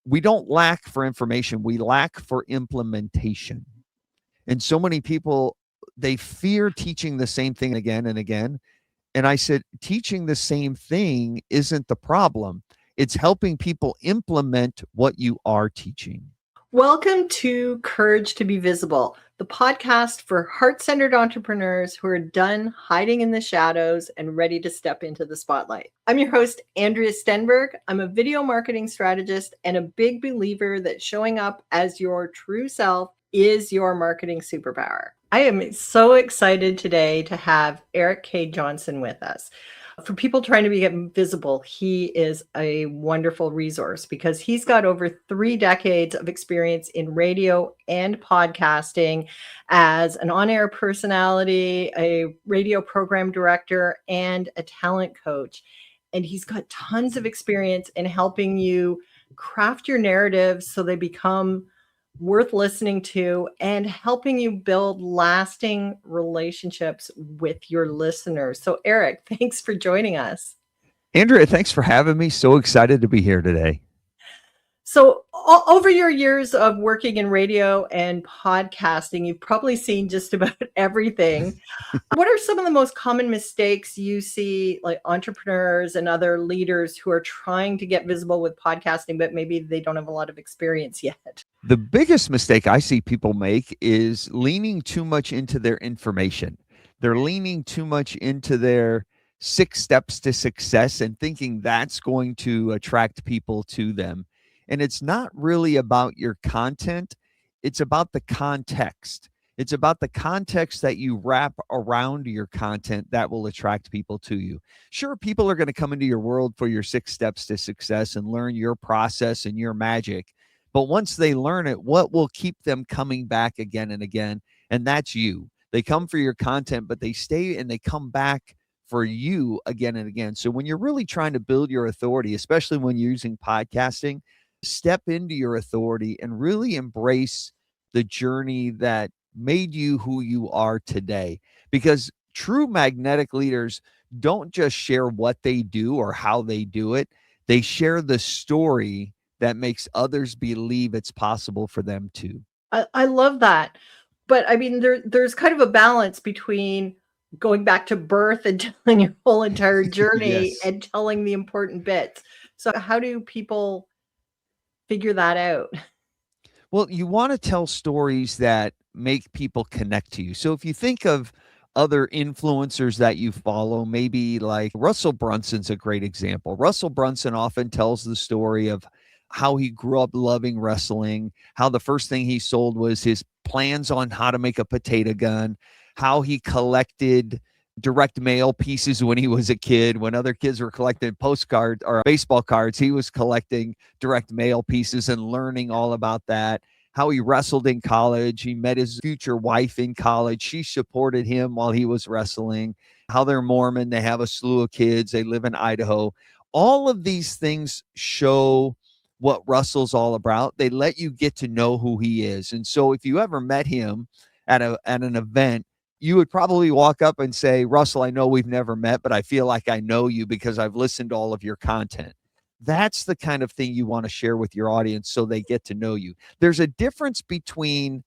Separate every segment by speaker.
Speaker 1: we don't lack for information, we lack for implementation. And so many people, they fear teaching the same thing again and again. And I said, teaching the same thing isn't the problem. It's helping people implement what you are teaching.
Speaker 2: Welcome to Courage to be Visible, the podcast for heart-centered entrepreneurs who are done hiding in the shadows and ready to step into the spotlight. I'm your host, Andrea Stenberg. I'm a video marketing strategist and a big believer that showing up as your true self is your marketing superpower. I am so excited today to have Erik K. Johnson with us. For people trying to get visible, he is a wonderful resource because he's got over 3 decades of experience in radio and podcasting as an on-air personality, a radio program director, and a talent coach. And he's got tons of experience in helping you craft your narratives so they become worth listening to and helping you build lasting relationships with your listeners. So, Erik, thanks for joining us.
Speaker 1: Andrea, thanks for having me. So excited to be here today.
Speaker 2: So, over your years of working in radio and podcasting, you've probably seen just about everything. What are some of the most common mistakes you see, like entrepreneurs and other leaders who are trying to get visible with podcasting, but maybe they don't have a lot of experience yet?
Speaker 1: The biggest mistake I see people make is leaning too much into their information. They're leaning too much into their 6 steps to success and thinking that's going to attract people to them. And it's not really about your content. It's about the context. It's about the context that you wrap around your content that will attract people to you. Sure, people are going to come into your world for your 6 steps to success and learn your process and your magic. But once they learn it, what will keep them coming back again and again? And that's you. They come for your content, but they stay and they come back for you again and again. So when you're really trying to build your authority, especially when you're using podcasting, step into your authority and really embrace the journey that made you who you are today. Because true magnetic leaders don't just share what they do or how they do it. They share the story that makes others believe it's possible for them too.
Speaker 2: I love that. But I mean, there's kind of a balance between going back to birth and telling your whole entire journey
Speaker 1: Yes.
Speaker 2: and telling the important bits. So how do people figure that out?
Speaker 1: Well, you want to tell stories that make people connect to you. So if you think of other influencers that you follow, maybe like Russell Brunson's a great example. Russell Brunson often tells the story of how he grew up loving wrestling, how the first thing he sold was his plans on how to make a potato gun, how he collected direct mail pieces when he was a kid. When other kids were collecting postcards or baseball cards, he was collecting direct mail pieces and learning all about that. How he wrestled in college. He met his future wife in college. She supported him while he was wrestling. How they're Mormon. They have a slew of kids. They live in Idaho. All of these things show what Russell's all about. They let you get to know who he is. And so if you ever met him at an event, you would probably walk up and say, Russell, I know we've never met, but I feel like I know you because I've listened to all of your content. That's the kind of thing you want to share with your audience so they get to know you. There's a difference between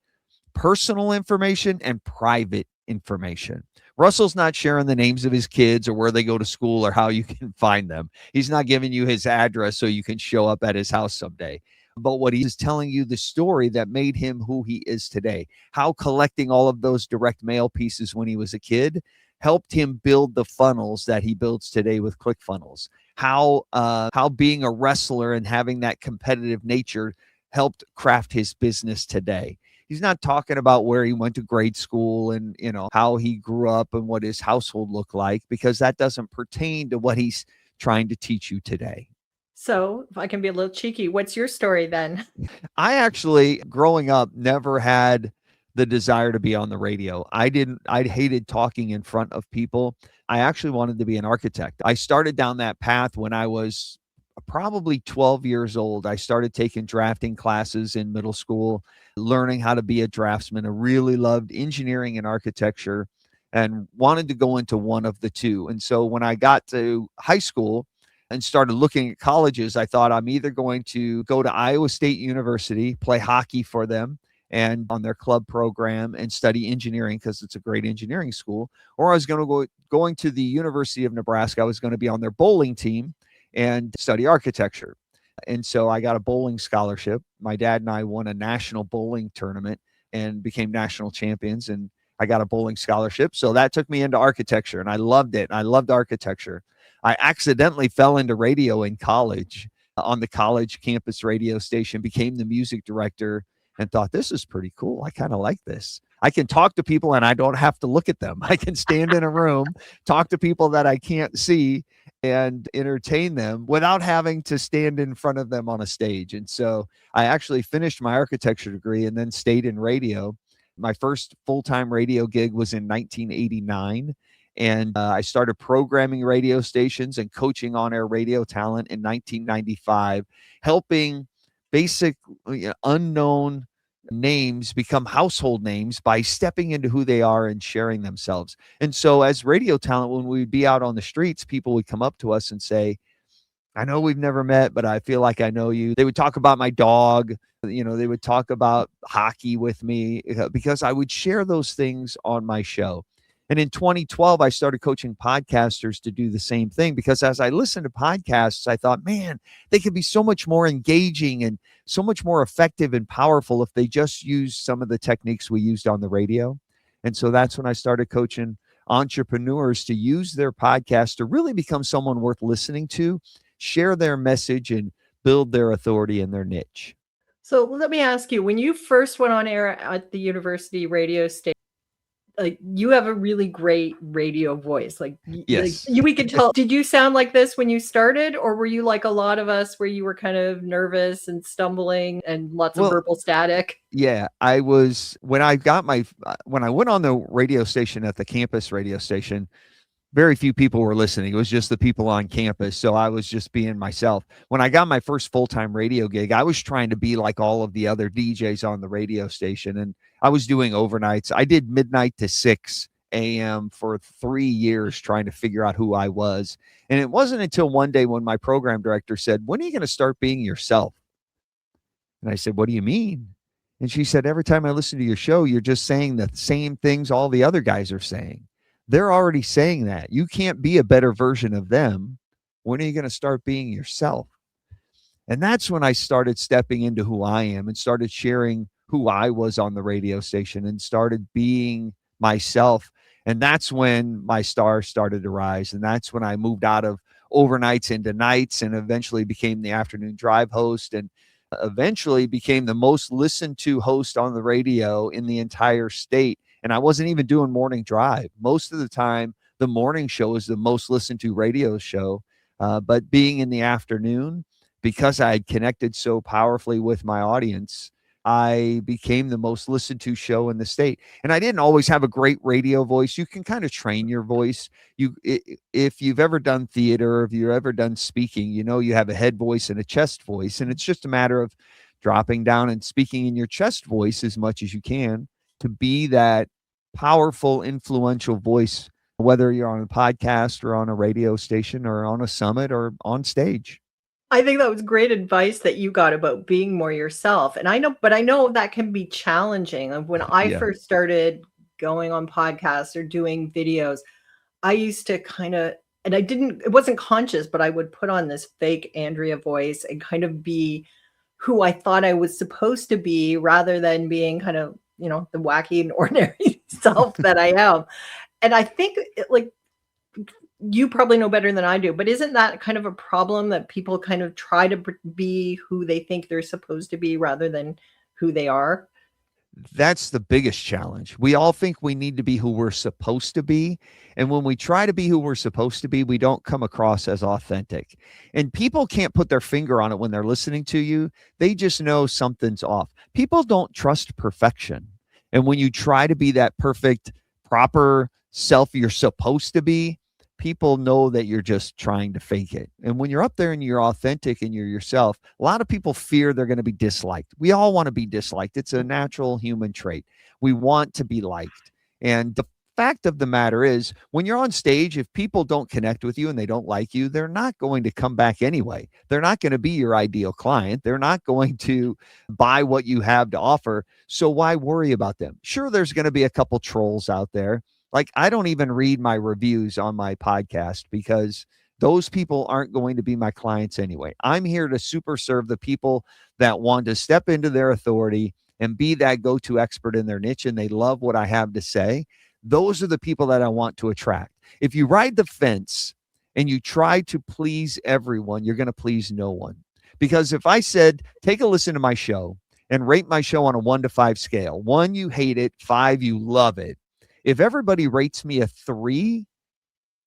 Speaker 1: personal information and private information. Russell's not sharing the names of his kids or where they go to school or how you can find them. He's not giving you his address so you can show up at his house someday. But what he is telling you the story that made him who he is today, how collecting all of those direct mail pieces when he was a kid helped him build the funnels that he builds today with ClickFunnels, how being a wrestler and having that competitive nature helped craft his business today. He's not talking about where he went to grade school and, how he grew up and what his household looked like, because that doesn't pertain to what he's trying to teach you today.
Speaker 2: So if I can be a little cheeky, what's your story then?
Speaker 1: I actually, growing up, never had the desire to be on the radio. I hated talking in front of people. I actually wanted to be an architect. I started down that path when I was probably 12 years old. I started taking drafting classes in middle school, learning how to be a draftsman. I really loved engineering and architecture and wanted to go into one of the two. And so when I got to high school, and started looking at colleges, I thought I'm either going to go to Iowa State University, play hockey for them and on their club program and study engineering because it's a great engineering school, or I was going to the University of Nebraska. I was going to be on their bowling team and study architecture. And so I got a bowling scholarship. My dad and I won a national bowling tournament and became national champions. And I got a bowling scholarship. So that took me into architecture and I loved it. I loved architecture. I accidentally fell into radio in college on the college campus radio station, became the music director, and thought, this is pretty cool. I kind of like this. I can talk to people and I don't have to look at them. I can stand in a room, talk to people that I can't see, and entertain them without having to stand in front of them on a stage. And so I actually finished my architecture degree and then stayed in radio. My first full-time radio gig was in 1989. And I started programming radio stations and coaching on-air radio talent in 1995, helping basic unknown names become household names by stepping into who they are and sharing themselves. And so as radio talent, when we'd be out on the streets, people would come up to us and say, I know we've never met, but I feel like I know you. They would talk about my dog. They would talk about hockey with me because I would share those things on my show. And in 2012, I started coaching podcasters to do the same thing because as I listened to podcasts, I thought, man, they could be so much more engaging and so much more effective and powerful if they just use some of the techniques we used on the radio. And so that's when I started coaching entrepreneurs to use their podcast to really become someone worth listening to, share their message, and build their authority in their niche.
Speaker 2: So let me ask you, when you first went on air at the university radio station, like you have a really great radio voice.
Speaker 1: Yes.
Speaker 2: We could tell. Did you sound like this when you started, or were you like a lot of us where you were kind of nervous and stumbling and lots of verbal static?
Speaker 1: Yeah, I was when I went on the radio station at the campus radio station, very few people were listening. It was just the people on campus. So I was just being myself. When I got my first full-time radio gig, I was trying to be like all of the other DJs on the radio station. And I was doing overnights. I did midnight to 6 a.m. for 3 years trying to figure out who I was. And it wasn't until one day when my program director said, when are you going to start being yourself? And I said, what do you mean? And she said, every time I listen to your show, you're just saying the same things all the other guys are saying. They're already saying that. You can't be a better version of them. When are you going to start being yourself? And that's when I started stepping into who I am and started sharing who I was on the radio station and started being myself. And that's when my stars started to rise. And that's when I moved out of overnights into nights and eventually became the afternoon drive host and eventually became the most listened to host on the radio in the entire state. And I wasn't even doing morning drive. Most of the time, the morning show is the most listened to radio show. But being in the afternoon, because I had connected so powerfully with my audience, I became the most listened to show in the state. And I didn't always have a great radio voice. You can kind of train your voice. If you've ever done theater, if you've ever done speaking, you have a head voice and a chest voice. And it's just a matter of dropping down and speaking in your chest voice as much as you can to be that powerful, influential voice, whether you're on a podcast or on a radio station or on a summit or on stage.
Speaker 2: I think that was great advice that you got about being more yourself. And I know that can be challenging. When I first started going on podcasts or doing videos, I used to and it wasn't conscious, but I would put on this fake Andrea voice and kind of be who I thought I was supposed to be rather than being kind of, the wacky and ordinary self that I am. And I think you probably know better than I do, but isn't that kind of a problem that people kind of try to be who they think they're supposed to be rather than who they are?
Speaker 1: That's the biggest challenge. We all think we need to be who we're supposed to be. And when we try to be who we're supposed to be, we don't come across as authentic. And people can't put their finger on it when they're listening to you. They just know something's off. People don't trust perfection. And when you try to be that perfect, proper self you're supposed to be, people know that you're just trying to fake it. And when you're up there and you're authentic and you're yourself, a lot of people fear they're going to be disliked. We all want to be disliked. It's a natural human trait. We want to be liked. And the fact of the matter is, when you're on stage, if people don't connect with you and they don't like you, they're not going to come back anyway. They're not going to be your ideal client. They're not going to buy what you have to offer. So why worry about them? Sure, there's going to be a couple trolls out there. Like, I don't even read my reviews on my podcast because those people aren't going to be my clients anyway. I'm here to super serve the people that want to step into their authority and be that go to expert in their niche, and they love what I have to say. Those are the people that I want to attract. If you ride the fence and you try to please everyone, you're going to please no one. Because if I said, take a listen to my show and rate my show on a 1 to 5 scale, 1, you hate it, 5, you love it. If everybody rates me a 3,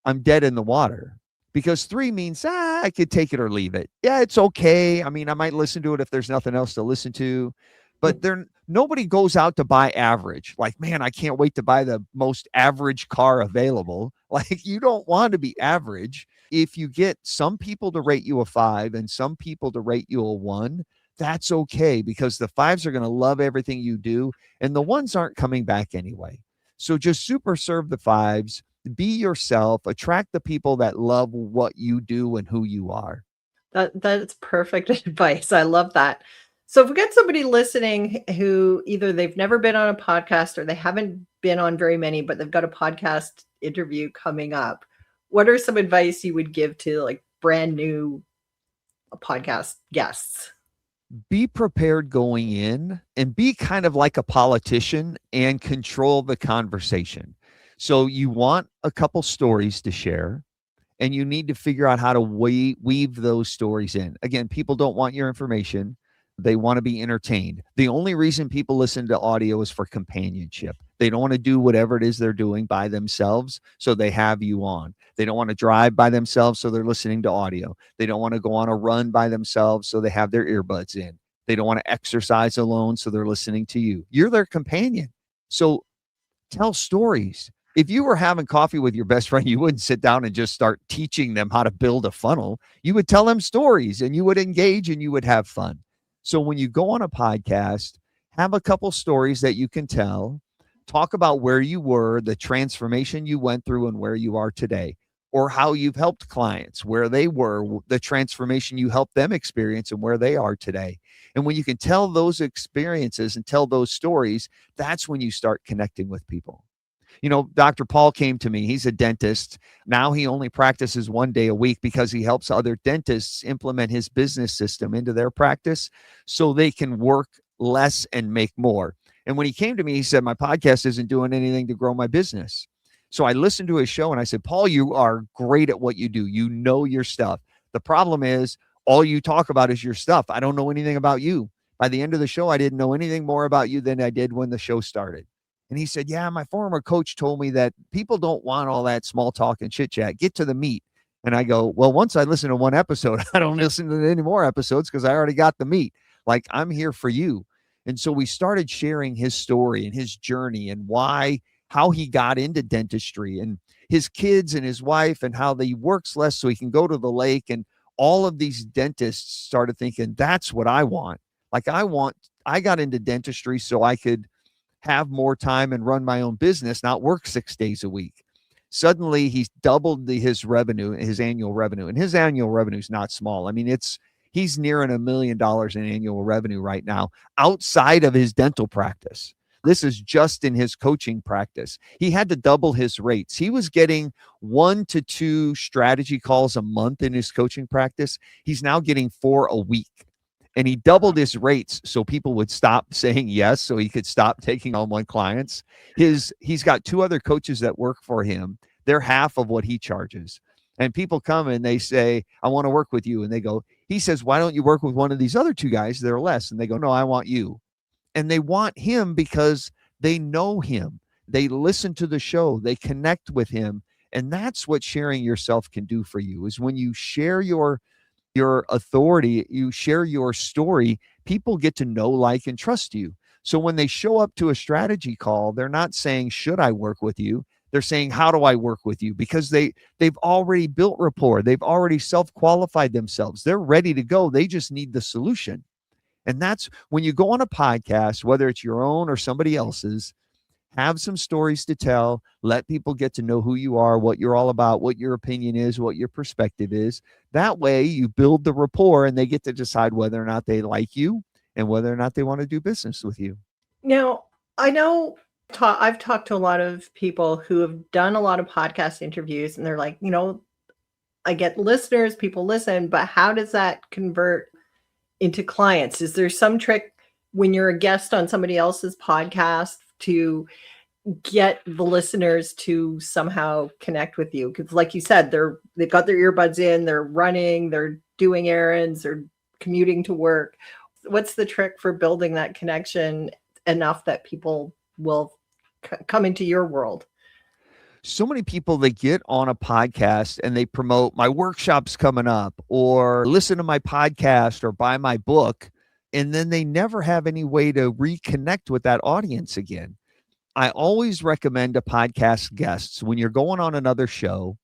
Speaker 1: I'm dead in the water, because 3 means, I could take it or leave it. Yeah, it's okay. I mean, I might listen to it if there's nothing else to listen to, but nobody goes out to buy average. Like, man, I can't wait to buy the most average car available. Like, you don't want to be average. If you get some people to rate you a 5 and some people to rate you a 1, that's okay, because the 5s are going to love everything you do and the 1s aren't coming back anyway. So just super serve the 5s, be yourself, attract the people that love what you do and who you are.
Speaker 2: That's perfect advice. I love that. So if we got somebody listening who either they've never been on a podcast or they haven't been on very many, but they've got a podcast interview coming up, what are some advice you would give to like brand new podcast guests?
Speaker 1: Be prepared going in and be kind of like a politician and control the conversation. So you want a couple stories to share, and you need to figure out how to weave those stories in. Again, people don't want your information. They want to be entertained. The only reason people listen to audio is for companionship. They don't want to do whatever it is they're doing by themselves, so they have you on. They don't want to drive by themselves, so they're listening to audio. They don't want to go on a run by themselves, so they have their earbuds in. They don't want to exercise alone, so they're listening to you. You're their companion. So tell stories. If you were having coffee with your best friend, you wouldn't sit down and just start teaching them how to build a funnel. You would tell them stories and you would engage and you would have fun. So when you go on a podcast, have a couple stories that you can tell. Talk about where you were, the transformation you went through, and where you are today, or how you've helped clients, where they were, the transformation you helped them experience, and where they are today. And when you can tell those experiences and tell those stories, that's when you start connecting with people. You know, Dr. Paul came to me. He's a dentist. Now he only practices 1 day a week because he helps other dentists implement his business system into their practice so they can work less and make more. And when he came to me, he said, my podcast isn't doing anything to grow my business. So I listened to his show and I said, Paul, you are great at what you do. You know your stuff. The problem is all you talk about is your stuff. I don't know anything about you. By the end of the show, I didn't know anything more about you than I did when the show started. And he said, yeah, my former coach told me that people don't want all that small talk and chit chat. Get to the meat. And I go, well, once I listen to one episode, I don't listen to any more episodes because I already got the meat. Like, I'm here for you. And so we started sharing his story and his journey and how he got into dentistry and his kids and his wife and how he works less so he can go to the lake. And all of these dentists started thinking, that's what I want. Like, I got into dentistry so I could have more time and run my own business, not work 6 days a week. Suddenly he's doubled his revenue, his annual revenue, and his annual revenue is not small. I mean, he's nearing $1 million in annual revenue right now outside of his dental practice. This is just in his coaching practice. He had to double his rates. He was getting 1 to 2 strategy calls a month in his coaching practice. He's now getting 4 a week. And he doubled his rates so people would stop saying yes, so he could stop taking on clients. He's got 2 other coaches that work for him. They're half of what he charges. And people come and they say, I want to work with you. And they go, he says, why don't you work with one of these other 2 guys? They're less. And they go, no, I want you. And they want him because they know him. They listen to the show. They connect with him. And that's what sharing yourself can do for you, is when you share your authority, you share your story, people get to know, like, and trust you. So when they show up to a strategy call, they're not saying, should I work with you? They're saying, how do I work with you? Because they've already built rapport. They've already self-qualified themselves. They're ready to go. They just need the solution. And that's when you go on a podcast, whether it's your own or somebody else's, Have some stories to tell. Let people get to know who you are, what you're all about, what your opinion is, what your perspective is. That way you build the rapport and they get to decide whether or not they like you and whether or not they want to do business with you.
Speaker 2: Now, I know I've talked to a lot of people who have done a lot of podcast interviews, and they're like, I get listeners, people listen, but how does that convert into clients? Is there some trick when you're a guest on somebody else's podcast to get the listeners to somehow connect with you? Because like you said, they've got their earbuds in, they're running, they're doing errands, they're commuting to work. What's the trick for building that connection enough that people will come into your world?
Speaker 1: So many people, they get on a podcast and they promote my workshops coming up or listen to my podcast or buy my book, and then they never have any way to reconnect with that audience again. I always recommend to podcast guests, when you're going on another show,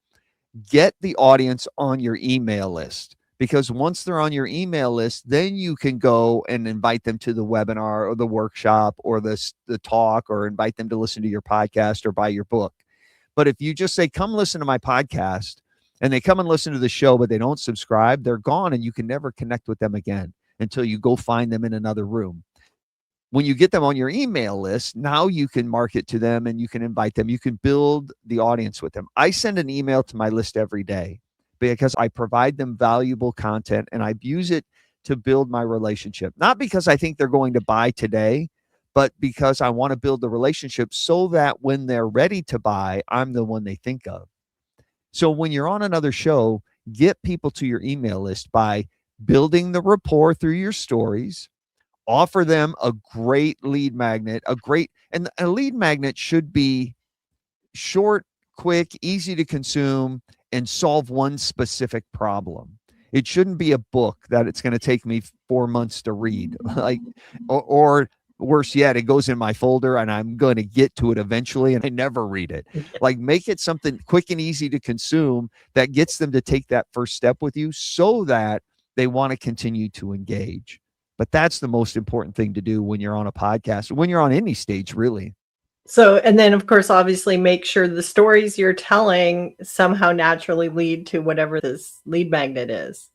Speaker 1: get the audience on your email list, because once they're on your email list, then you can go and invite them to the webinar or the workshop or the talk, or invite them to listen to your podcast or buy your book. But if you just say, come listen to my podcast, and they come and listen to the show, but they don't subscribe, they're gone and you can never connect with them again until you go find them in another room. When you get them on your email list, now you can market to them and you can invite them. You can build the audience with them. I send an email to my list every day because I provide them valuable content and I use it to build my relationship. Not because I think they're going to buy today, but because I want to build the relationship so that when they're ready to buy, I'm the one they think of. So when you're on another show, get people to your email list by building the rapport through your stories. Offer them a great lead magnet, and a lead magnet should be short, quick, easy to consume, and solve one specific problem. It shouldn't be a book that it's going to take me 4 months to read, or worse yet, it goes in my folder and I'm going to get to it eventually and I never read it. Like, make it something quick and easy to consume that gets them to take that first step with you so that they want to continue to engage. But that's the most important thing to do when you're on a podcast, when you're on any stage, really.
Speaker 2: So, and then of course, obviously make sure the stories you're telling somehow naturally lead to whatever this lead magnet is.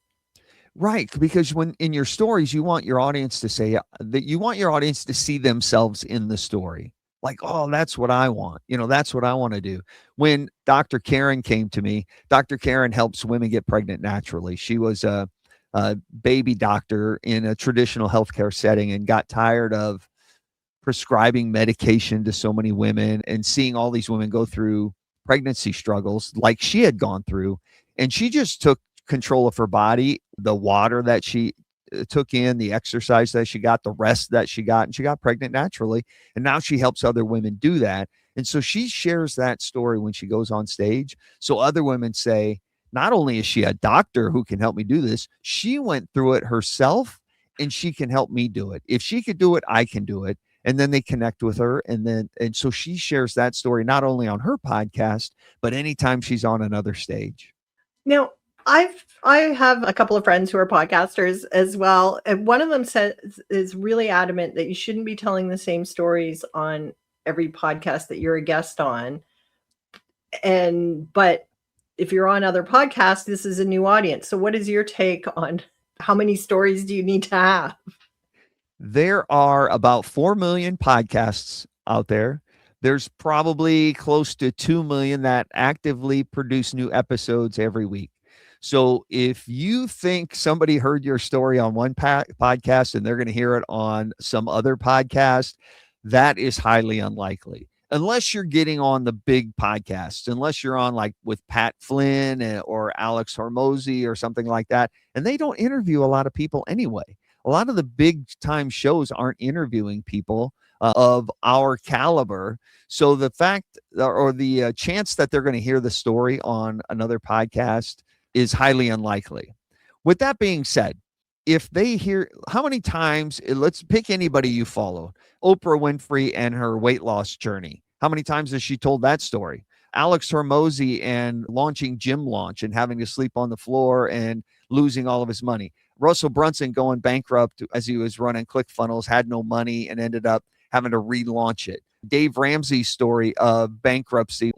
Speaker 1: Right. Because when in your stories, you want your audience to say that you want your audience to see themselves in the story. Like, oh, that's what I want. That's what I want to do. When Dr. Karen came to me, Dr. Karen helps women get pregnant naturally. She was a baby doctor in a traditional healthcare setting and got tired of prescribing medication to so many women and seeing all these women go through pregnancy struggles like she had gone through. And she just took control of her body, the water that she took in, the exercise that she got, the rest that she got, and she got pregnant naturally. And now she helps other women do that. And so she shares that story when she goes on stage. So other women say, not only is she a doctor who can help me do this, she went through it herself and she can help me do it. If she could do it, I can do it. And then they connect with her. And so she shares that story, not only on her podcast, but anytime she's on another stage.
Speaker 2: Now, I have a couple of friends who are podcasters as well. And one of them is really adamant that you shouldn't be telling the same stories on every podcast that you're a guest on. But if you're on other podcasts, this is a new audience. So what is your take on how many stories do you need to have?
Speaker 1: There are about 4 million podcasts out there. There's probably close to 2 million that actively produce new episodes every week. So if you think somebody heard your story on one podcast and they're going to hear it on some other podcast, that is highly unlikely. Unless you're getting on the big podcasts, unless you're on like with Pat Flynn or Alex Hormozy or something like that. And they don't interview a lot of people anyway. A lot of the big time shows aren't interviewing people of our caliber. So the fact or the chance that they're going to hear the story on another podcast is highly unlikely. With that being said, if they hear how many times, let's pick anybody you follow, Oprah Winfrey and her weight loss journey. How many times has she told that story? Alex Hormozy and launching Gym Launch and having to sleep on the floor and losing all of his money. Russell Brunson going bankrupt as he was running ClickFunnels, had no money and ended up having to relaunch it. Dave Ramsey's story of bankruptcy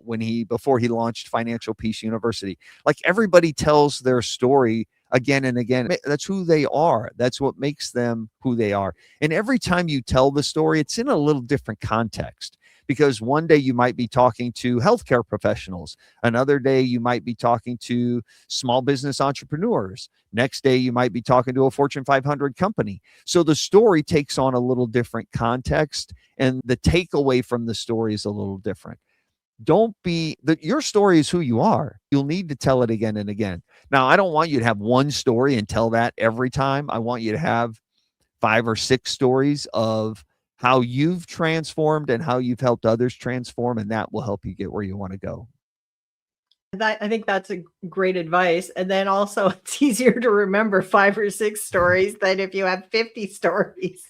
Speaker 1: before he launched Financial Peace University. Like everybody tells their story again and again. That's who they are. That's what makes them who they are. And every time you tell the story, it's in a little different context because one day you might be talking to healthcare professionals. Another day you might be talking to small business entrepreneurs. Next day you might be talking to a Fortune 500 company. So the story takes on a little different context and the takeaway from the story is a little different. Don't be that your story is who you are. You'll need to tell it again and again. Now, I don't want you to have one story and tell that every time. I want you to have 5 or 6 stories of how you've transformed and how you've helped others transform, and that will help you get where you want to go.
Speaker 2: I think that's a great advice. And then also, it's easier to remember 5 or 6 stories than if you have 50 stories.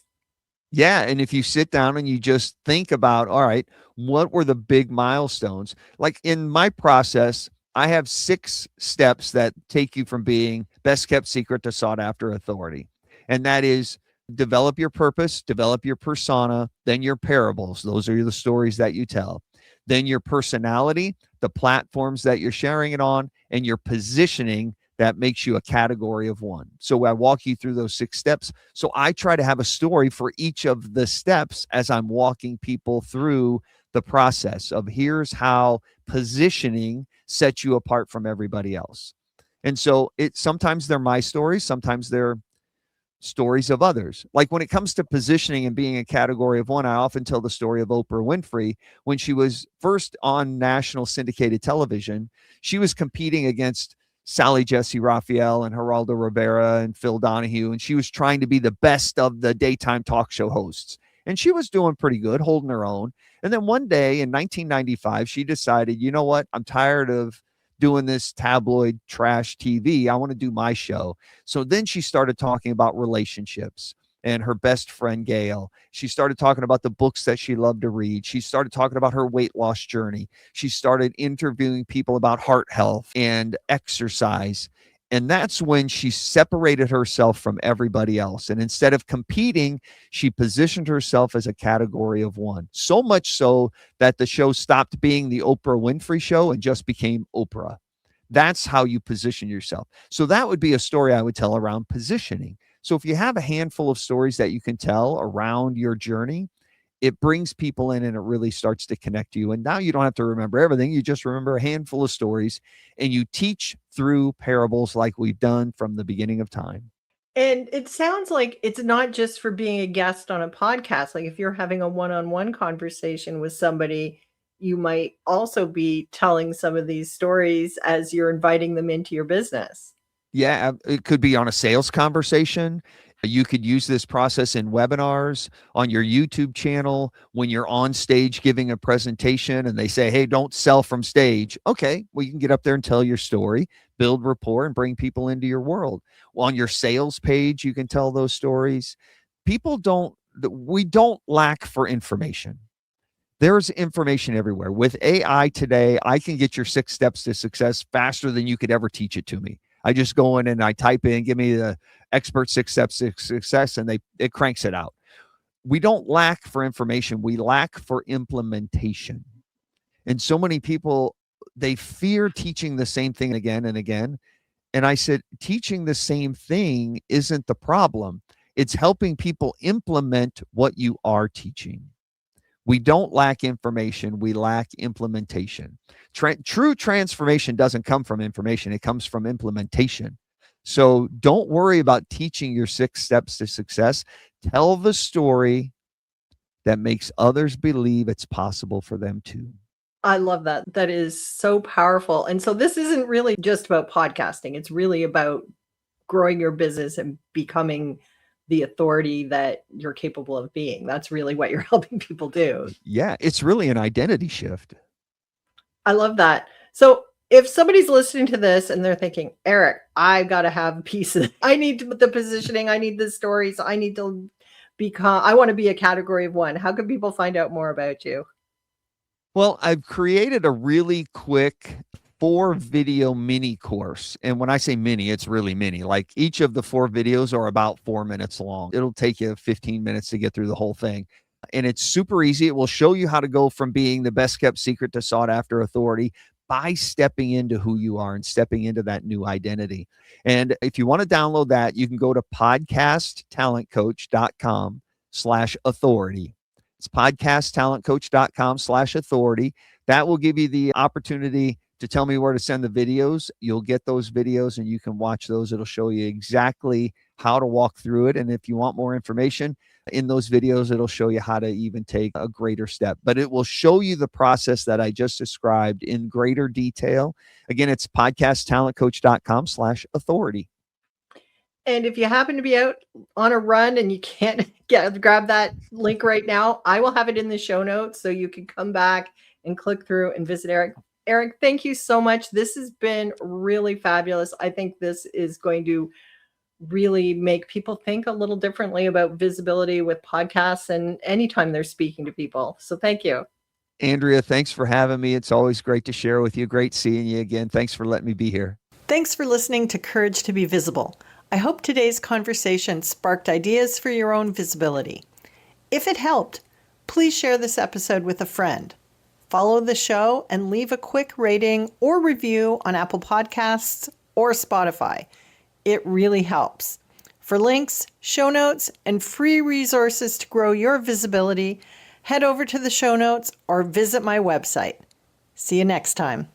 Speaker 1: Yeah. And if you sit down and you just think about, all right, what were the big milestones? Like in my process, I have 6 steps that take you from being best kept secret to sought after authority. And that is develop your purpose, develop your persona, then your parables. Those are the stories that you tell. Then your personality, the platforms that you're sharing it on, and your positioning that makes you a category of one. So I walk you through those 6 steps. So I try to have a story for each of the steps as I'm walking people through the process of here's how positioning sets you apart from everybody else. And so sometimes they're my stories, sometimes they're stories of others. Like when it comes to positioning and being a category of one, I often tell the story of Oprah Winfrey. When she was first on national syndicated television, she was competing against Sally Jesse Raphael and Geraldo Rivera and Phil Donahue, and she was trying to be the best of the daytime talk show hosts. And she was doing pretty good, holding her own. And then one day in 1995, she decided, you know what? I'm tired of doing this tabloid trash TV. I want to do my show. So then she started talking about relationships and her best friend, Gail. She started talking about the books that she loved to read. She started talking about her weight loss journey. She started interviewing people about heart health and exercise. And that's when she separated herself from everybody else. And instead of competing, she positioned herself as a category of one. So much so that the show stopped being the Oprah Winfrey Show and just became Oprah. That's how you position yourself. So that would be a story I would tell around positioning. So if you have a handful of stories that you can tell around your journey, it brings people in and it really starts to connect you. And now you don't have to remember everything. You just remember a handful of stories and you teach through parables like we've done from the beginning of time.
Speaker 2: And it sounds like it's not just for being a guest on a podcast. Like if you're having a one-on-one conversation with somebody, you might also be telling some of these stories as you're inviting them into your business.
Speaker 1: Yeah, it could be on a sales conversation. You could use this process in webinars, on your YouTube channel, when you're on stage giving a presentation and they say, hey, don't sell from stage. Okay, well, you can get up there and tell your story, build rapport, and bring people into your world. Well, on your sales page, you can tell those stories. We don't lack for information. There's information everywhere. With AI today, I can get your 6 steps to success faster than you could ever teach it to me. I just go in and I type in, give me the expert 6 steps to success, and it cranks it out. We don't lack for information. We lack for implementation. And so many people, they fear teaching the same thing again and again. And I said, teaching the same thing isn't the problem. It's helping people implement what you are teaching. We don't lack information. We lack implementation. True transformation doesn't come from information. It comes from implementation. So don't worry about teaching your 6 steps to success. Tell the story that makes others believe it's possible for them too.
Speaker 2: I love that. That is so powerful. And so this isn't really just about podcasting. It's really about growing your business and becoming the authority that you're capable of being. That's really what you're helping people do.
Speaker 1: Yeah, it's really an identity shift.
Speaker 2: I love that. So if somebody's listening to this and they're thinking, Erik, I've got to have a piece of, I need the positioning, I need the stories, I need to I want to be a category of one. How can people find out more about you?
Speaker 1: Well, I've created a really quick 4-video mini course. And when I say mini, it's really mini. Like each of the 4 videos are about 4 minutes long. It'll take you 15 minutes to get through the whole thing. And it's super easy. It will show you how to go from being the best kept secret to sought after authority by stepping into who you are and stepping into that new identity. And if you want to download that, you can go to podcasttalentcoach.com/authority. It's podcasttalentcoach.com/authority. That will give you the opportunity to tell me where to send the videos. You'll get those videos and you can watch those. It'll show you exactly how to walk through it. And if you want more information, in those videos, it'll show you how to even take a greater step, but it will show you the process that I just described in greater detail. Again, it's podcasttalentcoach.com/authority.
Speaker 2: And if you happen to be out on a run and you can't grab that link right now, I will have it in the show notes so you can come back and click through and visit Erik. Erik, thank you so much. This has been really fabulous. I think this is going to really make people think a little differently about visibility with podcasts and anytime they're speaking to people. So thank you.
Speaker 1: Andrea, thanks for having me. It's always great to share with you. Great seeing you again. Thanks for letting me be here.
Speaker 2: Thanks for listening to Courage to be Visible. I hope today's conversation sparked ideas for your own visibility. If it helped, please share this episode with a friend. Follow the show and leave a quick rating or review on Apple Podcasts or Spotify. It really helps. For links, show notes, and free resources to grow your visibility, head over to the show notes or visit my website. See you next time.